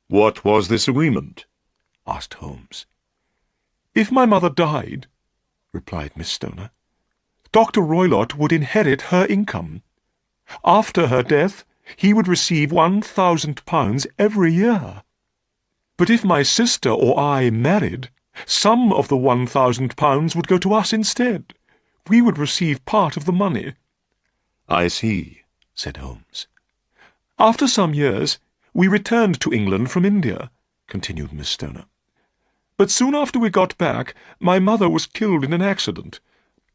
"What was this agreement?" asked Holmes. "If my mother died," replied Miss Stoner, "Dr. Roylott would inherit her income. After her death, he would receive £1,000 every year. But if my sister or I married, some of the £1,000 would go to us instead. We would receive part of the money." "I see," said Holmes. "After some years, we returned to England from India," continued Miss Stoner. "But soon after we got back, my mother was killed in an accident.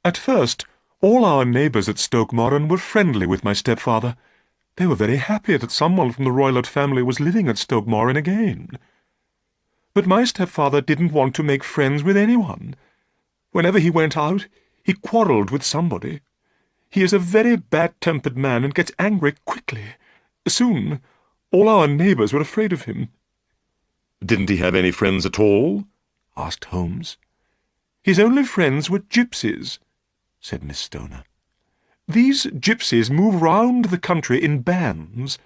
At first, all our neighbours at Stoke Moran were friendly with my stepfather. They were very happy that someone from the Roylott family was living at Stoke Moran again. But my stepfather didn't want to make friends with anyone. Whenever he went out, he quarrelled with somebody. He is a very bad-tempered man and gets angry quickly. Soon, all our neighbours were afraid of him." "Didn't he have any friends at all?" asked Holmes. "His only friends were gypsies," said Miss Stoner. "These gypsies move round the country in bands.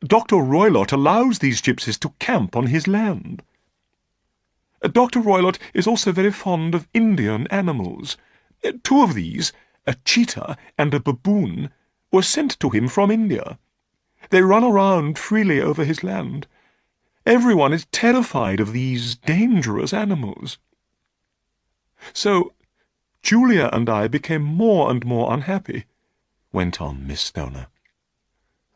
Dr. Roylott allows these gypsies to camp on his land. Dr. Roylott is also very fond of Indian animals. Two of these, a cheetah and a baboon, were sent to him from India. They run around freely over his land. Everyone is terrified of these dangerous animals. So Julia and I became more and more unhappy," went on Miss Stoner.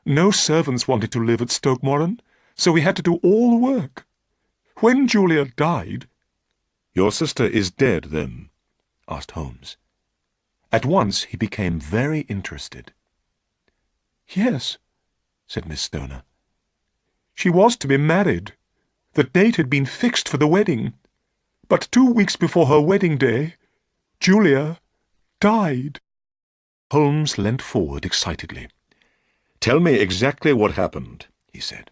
"No servants wanted to live at Stoke Moran, so we had to do all the work. When Julia died—" "Your sister is dead, then?" asked Holmes. At once he became very interested. "Yes," said Miss Stoner. "She was to be married. The date had been fixed for the wedding. But 2 weeks before her wedding day, Julia died." Holmes leant forward excitedly. "Tell me exactly what happened," he said.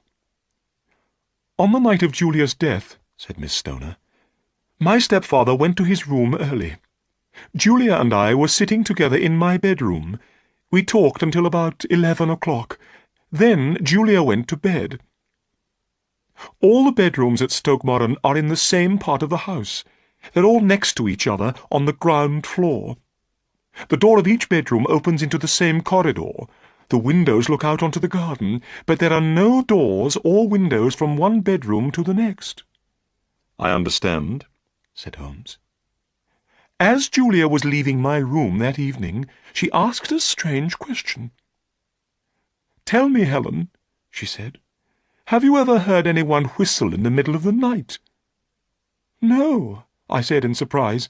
"On the night of Julia's death," said Miss Stoner, "my stepfather went to his room early. Julia and I were sitting together in my bedroom. We talked until about 11 o'clock. Then Julia went to bed. All the bedrooms at Stoke Moran are in the same part of the house. They're all next to each other on the ground floor. The door of each bedroom opens into the same corridor. The windows look out onto the garden, but there are no doors or windows from one bedroom to the next." "I understand," said Holmes. "As Julia was leaving my room that evening, she asked a strange question. 'Tell me, Helen,' she said, 'have you ever heard anyone whistle in the middle of the night?' 'No,' I said in surprise.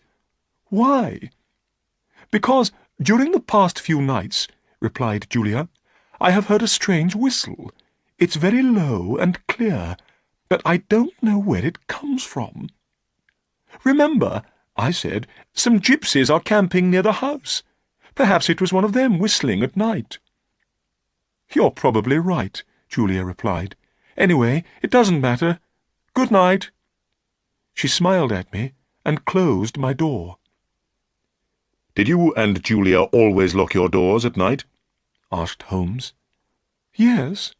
'Why?' 'Because during the past few nights,' replied Julia, 'I have heard a strange whistle. It's very low and clear, but I don't know where it comes from.' 'Remember,' I said, 'some gypsies are camping near the house. Perhaps it was one of them whistling at night.' 'You're probably right,' Julia replied. 'Anyway, it doesn't matter. Good night.' She smiled at me and closed my door." "Did you and Julia always lock your doors at night?" asked Holmes. "Yes,"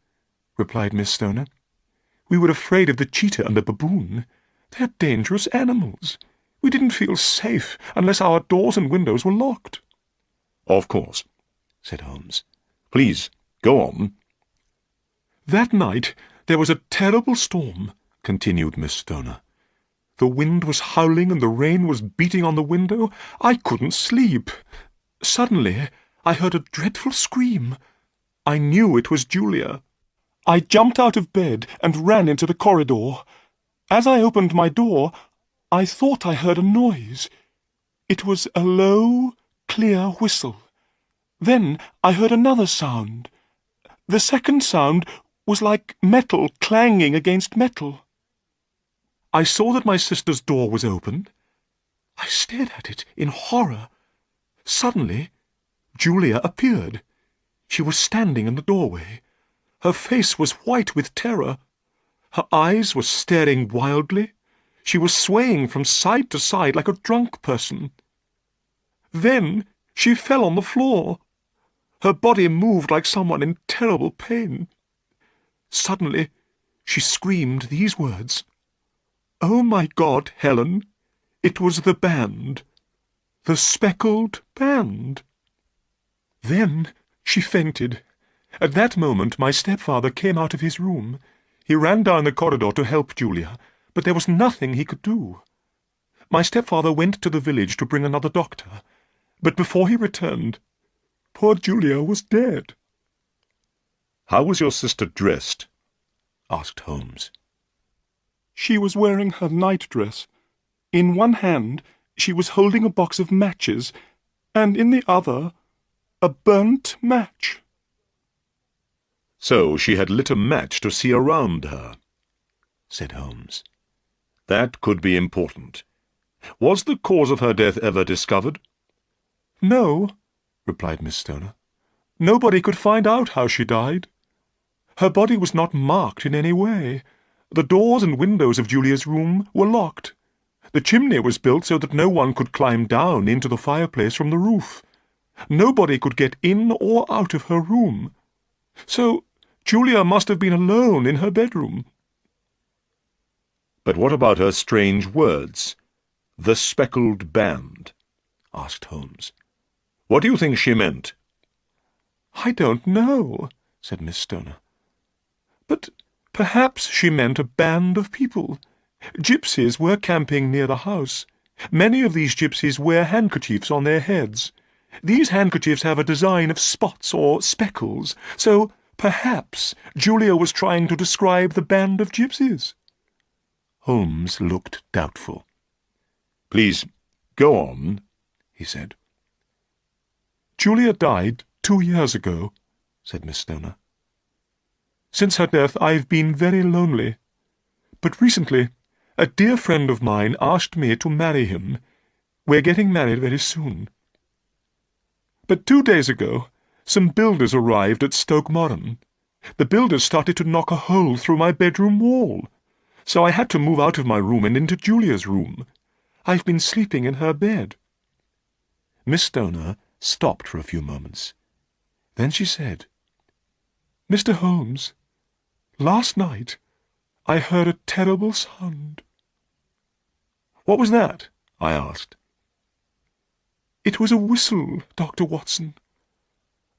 replied Miss Stoner. "We were afraid of the cheetah and the baboon. They're dangerous animals. We didn't feel safe unless our doors and windows were locked." "Of course," said Holmes. "Please, go on." "That night there was a terrible storm," continued Miss Stoner. "The wind was howling and the rain was beating on the window. I couldn't sleep. Suddenly I heard a dreadful scream. I knew it was Julia. I jumped out of bed and ran into the corridor. As I opened my door, I thought I heard a noise. It was a low, clear whistle. Then I heard another sound. The second sound was like metal clanging against metal. I saw that my sister's door was open. I stared at it in horror. Suddenly, Julia appeared. She was standing in the doorway. Her face was white with terror. Her eyes were staring wildly. She was swaying from side to side like a drunk person. Then she fell on the floor. Her body moved like someone in terrible pain. Suddenly, she screamed these words, "Oh, my God, Helen, it was the band, the speckled band." Then she fainted. At that moment my stepfather came out of his room. He ran down the corridor to help Julia, but there was nothing he could do. My stepfather went to the village to bring another doctor, but before he returned, poor Julia was dead. How was your sister dressed? Asked Holmes. She was wearing her nightdress. In one hand she was holding a box of matches, and in the other a burnt match. So she had lit a match to see around her, said Holmes. That could be important. Was the cause of her death ever discovered? No, replied Miss Stoner. Nobody could find out how she died. Her body was not marked in any way. The doors and windows of Julia's room were locked. The chimney was built so that no one could climb down into the fireplace from the roof. Nobody could get in or out of her room. So Julia must have been alone in her bedroom. But what about her strange words? The speckled band, asked Holmes. What do you think she meant? I don't know, said Miss Stoner. But perhaps she meant a band of people. Gypsies were camping near the house. Many of these gypsies wear handkerchiefs on their heads. These handkerchiefs have a design of spots or speckles, so perhaps Julia was trying to describe the band of gypsies. Holmes looked doubtful. Please, go on, he said. Julia died 2 years ago, said Miss Stoner. Since her death I've been very lonely. But recently a dear friend of mine asked me to marry him. We're getting married very soon. But 2 days ago some builders arrived at Stoke Moran. The builders started to knock a hole through my bedroom wall, so I had to move out of my room and into Julia's room. I've been sleeping in her bed. Miss Stoner stopped for a few moments. Then she said, Mr. Holmes, last night I heard a terrible sound. What was that? I asked. It was a whistle, Dr. Watson.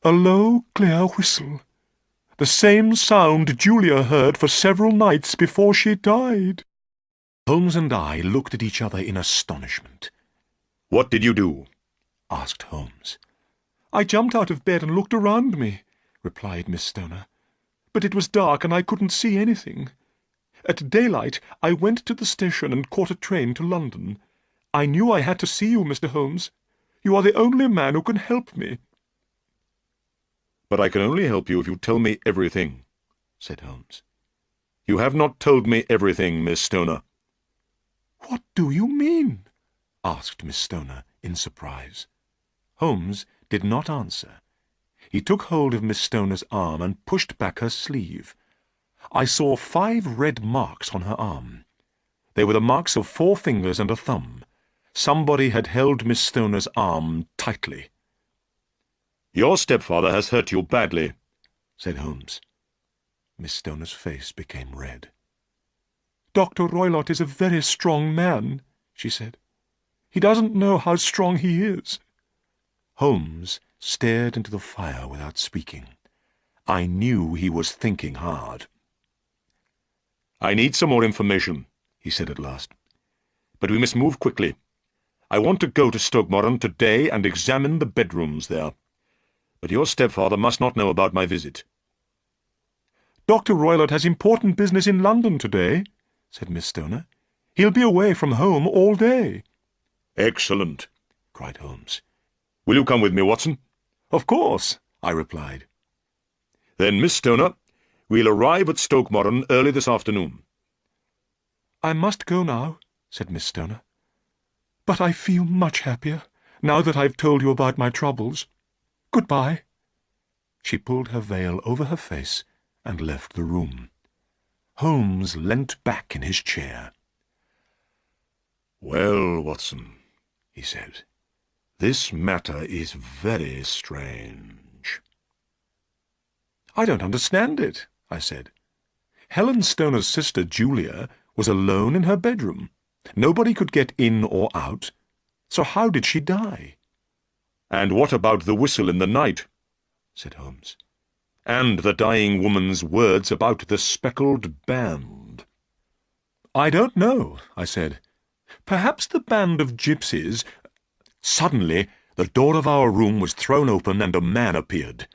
A low, clear whistle. The same sound Julia heard for several nights before she died. Holmes and I looked at each other in astonishment. What did you do? Asked Holmes. I jumped out of bed and looked around me, replied Miss Stoner. But it was dark and I couldn't see anything. At daylight I went to the station and caught a train to London. I knew I had to see you, Mr. Holmes. You are the only man who can help me. But I can only help you if you tell me everything, said Holmes. You have not told me everything, Miss Stoner. What do you mean? Asked Miss Stoner in surprise. Holmes did not answer. He took hold of Miss Stoner's arm and pushed back her sleeve. I saw 5 red marks on her arm. They were the marks of 4 fingers and a thumb. Somebody had held Miss Stoner's arm tightly. Your stepfather has hurt you badly, said Holmes. Miss Stoner's face became red. Dr. Roylott is a very strong man, she said. He doesn't know how strong he is. Holmes stared into the fire without speaking. I knew he was thinking hard. I need some more information, he said at last. But we must move quickly. I want to go to Stoke Moran today and examine the bedrooms there. But your stepfather must not know about my visit. Dr. Roylott has important business in London today, said Miss Stoner. He'll be away from home all day. Excellent, cried Holmes. Will you come with me, Watson? Of course, I replied. Then, Miss Stoner, we'll arrive at Stoke Moran early this afternoon. I must go now, said Miss Stoner. But I feel much happier, now that I've told you about my troubles. Goodbye. She pulled her veil over her face and left the room. Holmes leant back in his chair. Well, Watson, he said, this matter is very strange. I don't understand it, I said. Helen Stoner's sister Julia was alone in her bedroom. Nobody could get in or out. So how did she die?" "And what about the whistle in the night?" said Holmes. "And the dying woman's words about the speckled band?" "I don't know," I said. "Perhaps the band of gypsies—" Suddenly, the door of our room was thrown open and a man appeared.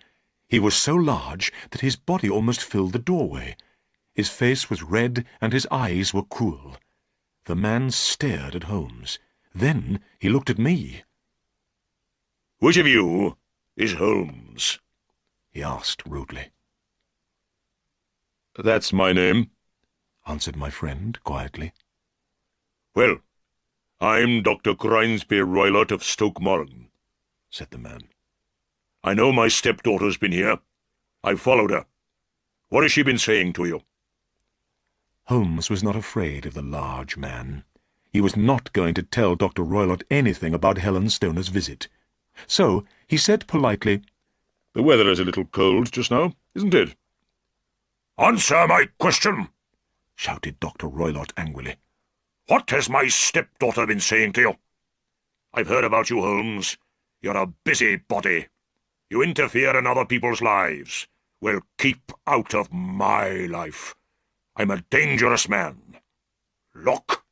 He was so large that his body almost filled the doorway. His face was red and his eyes were cruel. The man stared at Holmes. Then he looked at me. "Which of you is Holmes?" he asked rudely. "That's my name," answered my friend quietly. "Well, I'm Dr. Grimesby Roylott of Stoke Moran," said the man. "I know my stepdaughter's been here. I've followed her. What has she been saying to you?" Holmes was not afraid of the large man. He was not going to tell Dr. Roylott anything about Helen Stoner's visit. So he said politely, "The weather is a little cold just now, isn't it?" "Answer my question!" shouted Dr. Roylott angrily. "What has my stepdaughter been saying to you? I've heard about you, Holmes. You're a busybody. You interfere in other people's lives. Well, keep out of my life. I'm a dangerous man. Look!"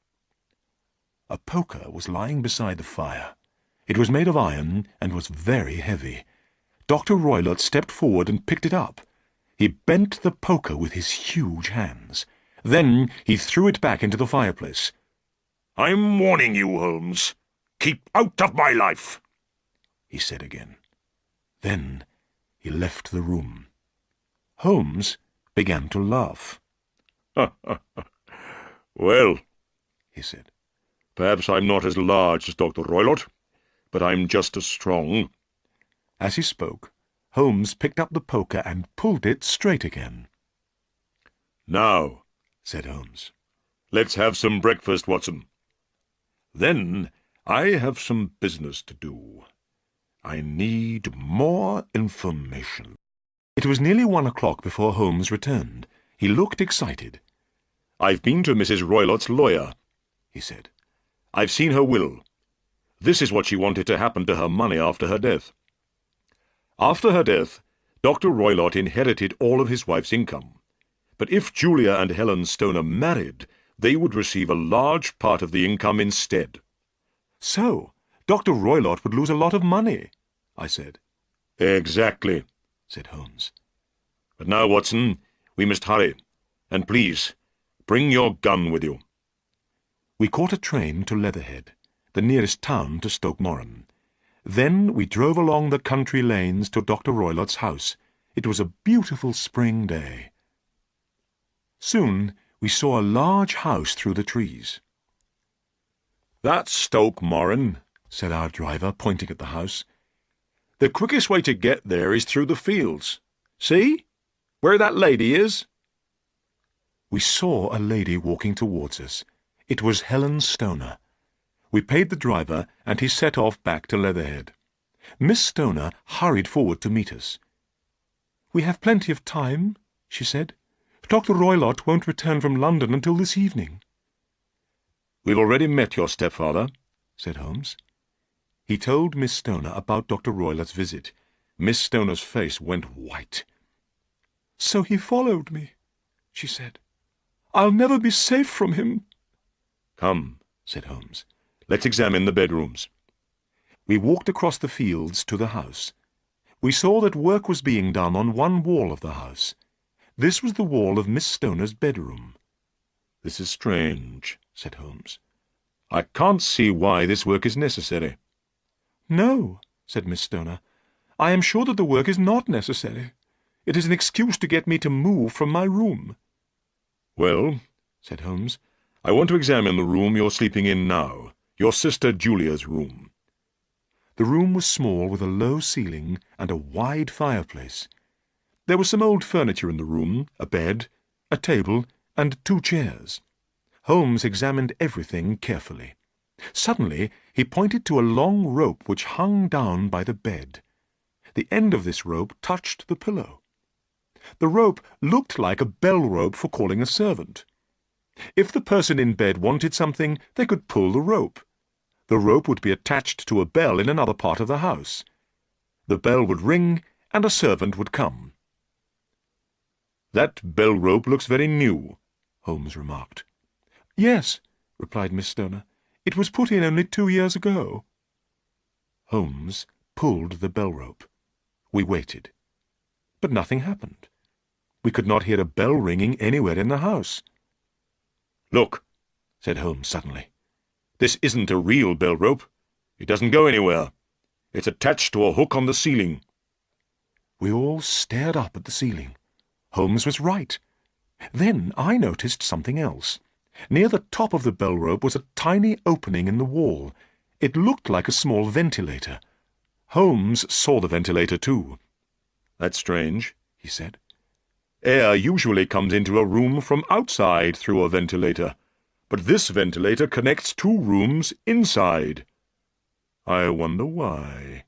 A poker was lying beside the fire. It was made of iron and was very heavy. Dr. Roylott stepped forward and picked it up. He bent the poker with his huge hands. Then he threw it back into the fireplace. "I'm warning you, Holmes. Keep out of my life," he said again. Then he left the room. Holmes began to laugh. "Well," he said, "perhaps I'm not as large as Dr. Roylott, but I'm just as strong." As he spoke, Holmes picked up the poker and pulled it straight again. "Now," said Holmes, "let's have some breakfast, Watson. Then I have some business to do. I need more information." It was nearly 1 o'clock before Holmes returned. He looked excited. "I've been to Mrs. Roylott's lawyer," he said. "I've seen her will. This is what she wanted to happen to her money after her death. After her death, Dr. Roylott inherited all of his wife's income. But if Julia and Helen Stoner married, they would receive a large part of the income instead." "So, Dr. Roylott would lose a lot of money," I said. "Exactly," said Holmes. "But now, Watson, we must hurry. And please, bring your gun with you." We caught a train to Leatherhead, the nearest town to Stoke Moran. Then we drove along the country lanes to Dr. Roylott's house. It was a beautiful spring day. Soon we saw a large house through the trees. "That's Stoke Moran," said our driver, pointing at the house. "The quickest way to get there is through the fields. See? Where that lady is?" We saw a lady walking towards us. It was Helen Stoner. We paid the driver, and he set off back to Leatherhead. Miss Stoner hurried forward to meet us. "We have plenty of time," she said. "Dr. Roylott won't return from London until this evening." "We've already met your stepfather," said Holmes. He told Miss Stoner about Dr. Roylott's visit. Miss Stoner's face went white. "So he followed me," she said. "I'll never be safe from him." "Come," said Holmes. "Let's examine the bedrooms." We walked across the fields to the house. We saw that work was being done on one wall of the house. This was the wall of Miss Stoner's bedroom. "This is strange," said Holmes. "I can't see why this work is necessary." "No," said Miss Stoner. "I am sure that the work is not necessary. It is an excuse to get me to move from my room." "Well," said Holmes, "I want to examine the room you're sleeping in now, your sister Julia's room." The room was small, with a low ceiling and a wide fireplace. There was some old furniture in the room, a bed, a table, and 2 chairs. Holmes examined everything carefully. Suddenly he pointed to a long rope which hung down by the bed. The end of this rope touched the pillow. The rope looked like a bell rope for calling a servant. If the person in bed wanted something, they could pull the rope. The rope would be attached to a bell in another part of the house. The bell would ring, and a servant would come. "That bell rope looks very new," Holmes remarked. "Yes," replied Miss Stoner. "It was put in only 2 years ago." Holmes pulled the bell rope. We waited. But nothing happened. We could not hear a bell ringing anywhere in the house. "Look," said Holmes suddenly. "This isn't a real bell rope. It doesn't go anywhere. It's attached to a hook on the ceiling." We all stared up at the ceiling. Holmes was right. Then I noticed something else. Near the top of the bell rope was a tiny opening in the wall. It looked like a small ventilator. Holmes saw the ventilator too. "That's strange," he said. "Air usually comes into a room from outside through a ventilator, but this ventilator connects 2 rooms inside. I wonder why."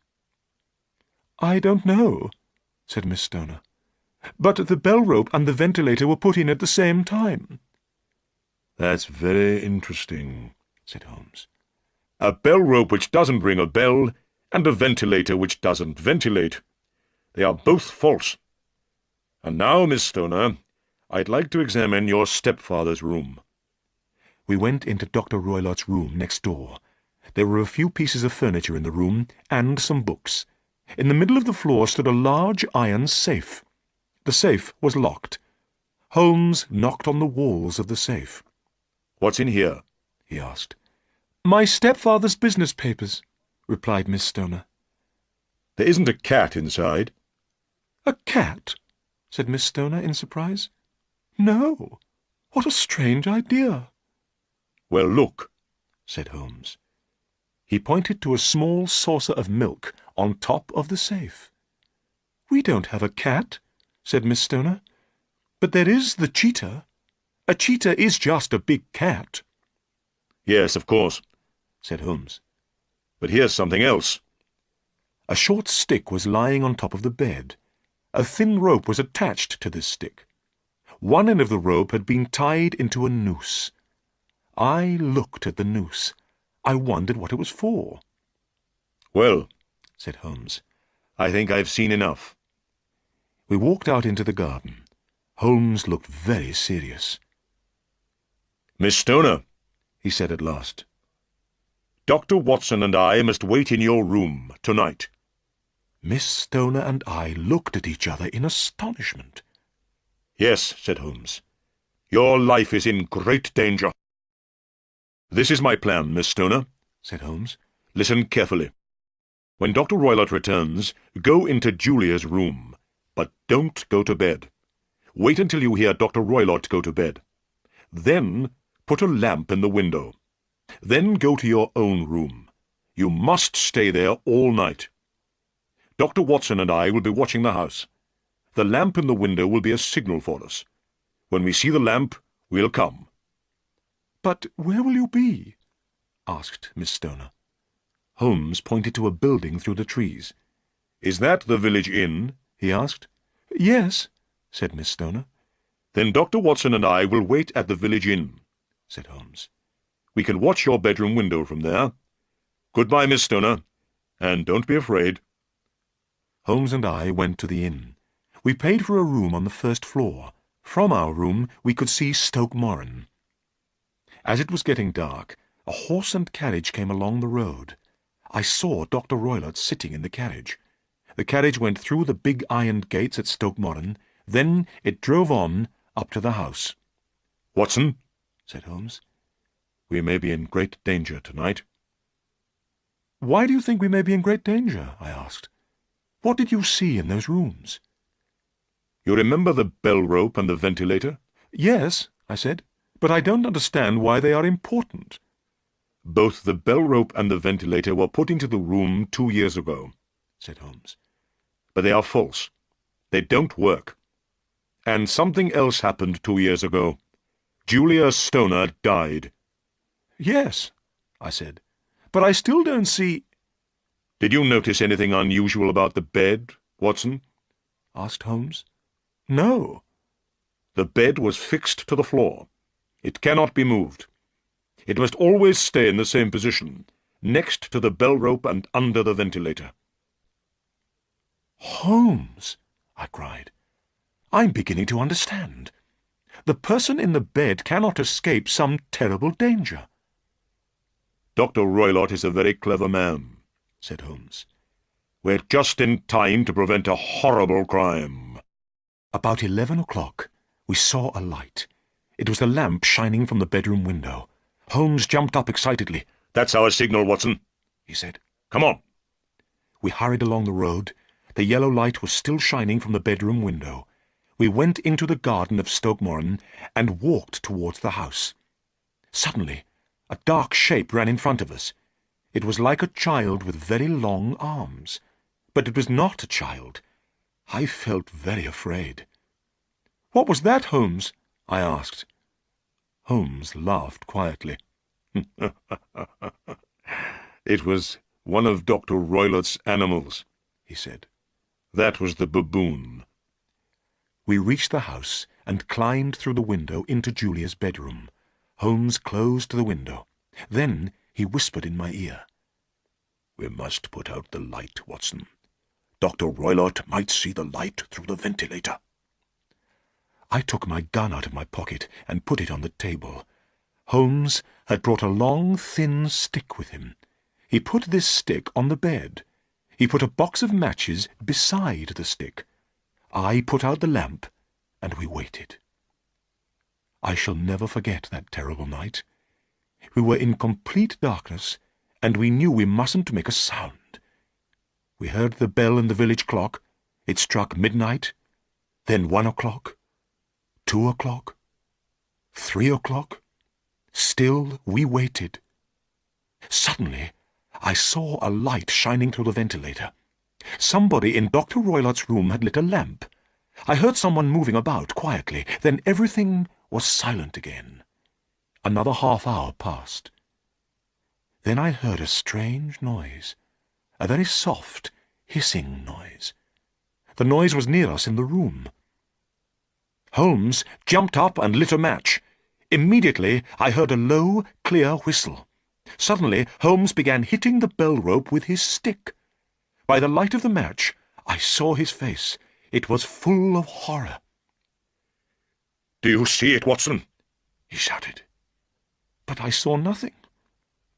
"I don't know," said Miss Stoner. "But the bell rope and the ventilator were put in at the same time." "That's very interesting," said Holmes. "A bell rope which doesn't ring a bell, and a ventilator which doesn't ventilate. They are both false. And now, Miss Stoner, I'd like to examine your stepfather's room." We went into Dr. Roylott's room next door. There were a few pieces of furniture in the room, and some books. In the middle of the floor stood a large iron safe. The safe was locked. Holmes knocked on the walls of the safe. "What's in here?" he asked. "My stepfather's business papers," replied Miss Stoner. "There isn't a cat inside." "A cat?" said Miss Stoner in surprise. "No. What a strange idea." "Well, look," said Holmes. He pointed to a small saucer of milk on top of the safe. "We don't have a cat," said Miss Stoner. "But there is the cheetah. A cheetah is just a big cat." "Yes, of course," said Holmes. "But here's something else." A short stick was lying on top of the bed. A thin rope was attached to this stick. One end of the rope had been tied into a noose. I looked at the noose. I wondered what it was for. "Well," said Holmes, "I think I've seen enough." We walked out into the garden. Holmes looked very serious. "Miss Stoner," he said at last, "Dr. Watson and I must wait in your room tonight." Miss Stoner and I looked at each other in astonishment. "Yes," said Holmes. "Your life is in great danger." "This is my plan, Miss Stoner," said Holmes. "Listen carefully. When Dr. Roylott returns, go into Julia's room, but don't go to bed. Wait until you hear Dr. Roylott go to bed. Then put a lamp in the window. Then go to your own room. You must stay there all night. Dr. Watson and I will be watching the house. The lamp in the window will be a signal for us. When we see the lamp, we'll come." "But where will you be?" asked Miss Stoner. Holmes pointed to a building through the trees. "Is that the village inn?" he asked. "Yes," said Miss Stoner. "Then Dr. Watson and I will wait at the village inn," said Holmes. "We can watch your bedroom window from there. Goodbye, Miss Stoner, and don't be afraid." Holmes and I went to the inn. We paid for a room on the first floor. From our room we could see Stoke Moran. As it was getting dark, a horse and carriage came along the road. I saw Dr. Roylott sitting in the carriage. The carriage went through the big ironed gates at Stoke Moran. Then it drove on up to the house. "Watson," said Holmes, "we may be in great danger tonight." "Why do you think we may be in great danger?" I asked. "What did you see in those rooms?" "You remember the bell rope and the ventilator?" "Yes," I said, "but I don't understand why they are important." "Both the bell rope and the ventilator were put into the room 2 years ago," said Holmes. "But they are false. They don't work. And something else happened 2 years ago. Julia Stoner died." "Yes," I said, "but I still don't see—" "Did you notice anything unusual about the bed, Watson?" asked Holmes. No. The bed was fixed to the floor. It cannot be moved. It must always stay in the same position, next to the bell rope and under the ventilator. Holmes, I cried. I'm beginning to understand. The person in the bed cannot escape some terrible danger. Dr. Roylott is a very clever man, said Holmes. We're just in time to prevent a horrible crime. About 11 o'clock, we saw a light. It was the lamp shining from the bedroom window. Holmes jumped up excitedly. That's our signal, Watson, he said. Come on. We hurried along the road. The yellow light was still shining from the bedroom window. We went into the garden of Stoke Moran and walked towards the house. Suddenly, a dark shape ran in front of us. It was like a child with very long arms. But it was not a child. I felt very afraid. "What was that, Holmes?" I asked. Holmes laughed quietly. It was one of Dr. Roylott's animals, he said. That was the baboon. We reached the house and climbed through the window into Julia's bedroom. Holmes closed the window. Then he whispered in my ear. "We must put out the light, Watson. Dr. Roylott might see the light through the ventilator." I took my gun out of my pocket and put it on the table. Holmes had brought a long, thin stick with him. He put this stick on the bed. He put a box of matches beside the stick. I put out the lamp, and we waited. I shall never forget that terrible night. We were in complete darkness, and we knew we mustn't make a sound. We heard the bell in the village clock. It struck midnight, then 1 o'clock, 2 o'clock, 3 o'clock. Still we waited. Suddenly, I saw a light shining through the ventilator. Somebody in Dr. Roylott's room had lit a lamp. I heard someone moving about quietly. Then everything was silent again. Another half-hour passed. Then I heard a strange noise, a very soft, hissing noise. The noise was near us in the room. Holmes jumped up and lit a match. Immediately I heard a low, clear whistle. Suddenly Holmes began hitting the bell rope with his stick. By the light of the match, I saw his face. It was full of horror. "Do you see it, Watson?" he shouted. But I saw nothing.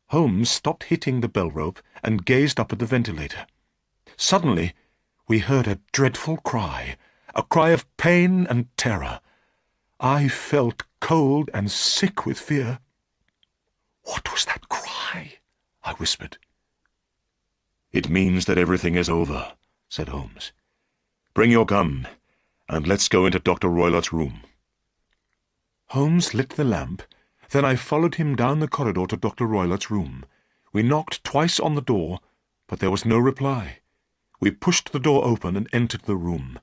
Holmes stopped hitting the bell rope and gazed up at the ventilator. Suddenly, we heard a dreadful cry, a cry of pain and terror. I felt cold and sick with fear. "What was that cry?" I whispered. "It means that everything is over," said Holmes. "Bring your gun, and let's go into Dr. Roylott's room." Holmes lit the lamp. Then I followed him down the corridor to Dr. Roylott's room. We knocked twice on the door, but there was no reply. We pushed the door open and entered the room.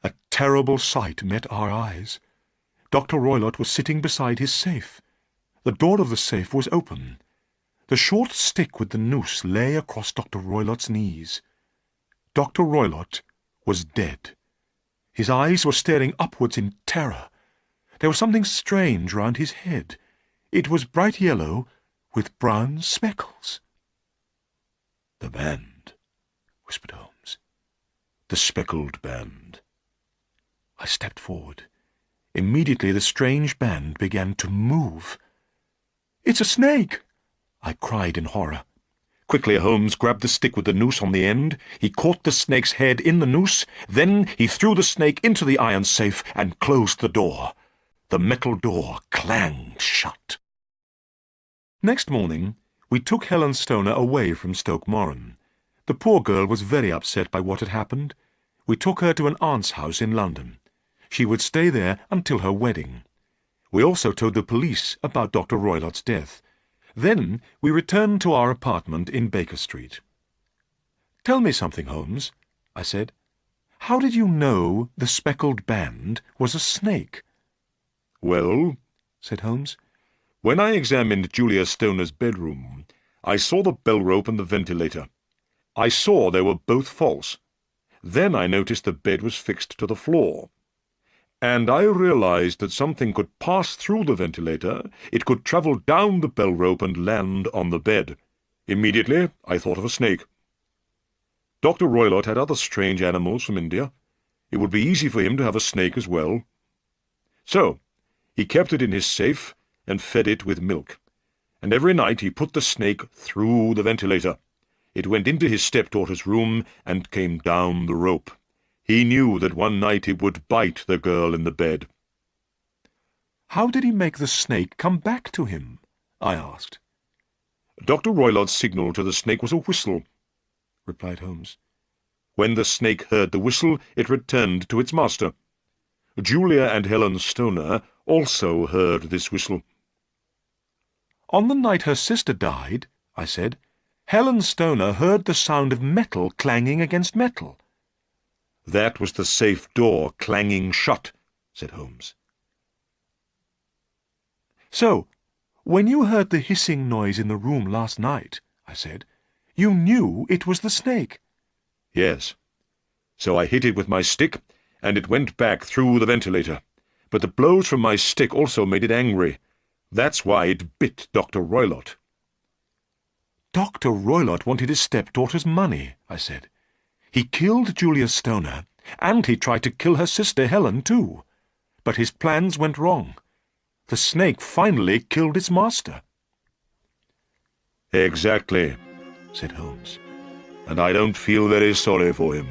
A terrible sight met our eyes. Dr. Roylott was sitting beside his safe. The door of the safe was open. The short stick with the noose lay across Dr. Roylott's knees. Dr. Roylott was dead. His eyes were staring upwards in terror. There was something strange round his head. It was bright yellow with brown speckles. "The band," whispered Holmes. "The speckled band." I stepped forward. Immediately the strange band began to move. "It's a snake!" I cried in horror. Quickly Holmes grabbed the stick with the noose on the end. He caught the snake's head in the noose. Then he threw the snake into the iron safe and closed the door. The metal door clanged shut. Next morning, we took Helen Stoner away from Stoke Moran. The poor girl was very upset by what had happened. We took her to an aunt's house in London. She would stay there until her wedding. We also told the police about Dr. Roylott's death. Then we returned to our apartment in Baker Street. "Tell me something, Holmes," I said. "How did you know the speckled band was a snake?" "Well," said Holmes, "when I examined Julia Stoner's bedroom, I saw the bell rope and the ventilator. I saw they were both false. Then I noticed the bed was fixed to the floor. and I realized that something could pass through the ventilator. It could travel down the bell rope and land on the bed. Immediately, I thought of a snake. Dr. Roylott had other strange animals from India. It would be easy for him to have a snake as well. So, he kept it in his safe and fed it with milk. And every night he put the snake through the ventilator. It went into his stepdaughter's room and came down the rope. He knew that one night it would bite the girl in the bed. "How did he make the snake come back to him?" I asked. Dr. Roylott's signal to the snake was a whistle, replied Holmes. When the snake heard the whistle, it returned to its master. Julia and Helen Stoner also heard this whistle. "On the night her sister died," I said, "Helen Stoner heard the sound of metal clanging against metal." "That was the safe door clanging shut," said Holmes. "So, when you heard the hissing noise in the room last night," I said, "you knew it was the snake?" "Yes. So I hit it with my stick, and it went back through the ventilator. But the blows from my stick also made it angry. That's why it bit Dr. Roylott." "Dr. Roylott wanted his stepdaughter's money," I said. "He killed Julia Stoner, and he tried to kill her sister Helen, too. But his plans went wrong. The snake finally killed its master." "Exactly," said Holmes. "And I don't feel very sorry for him."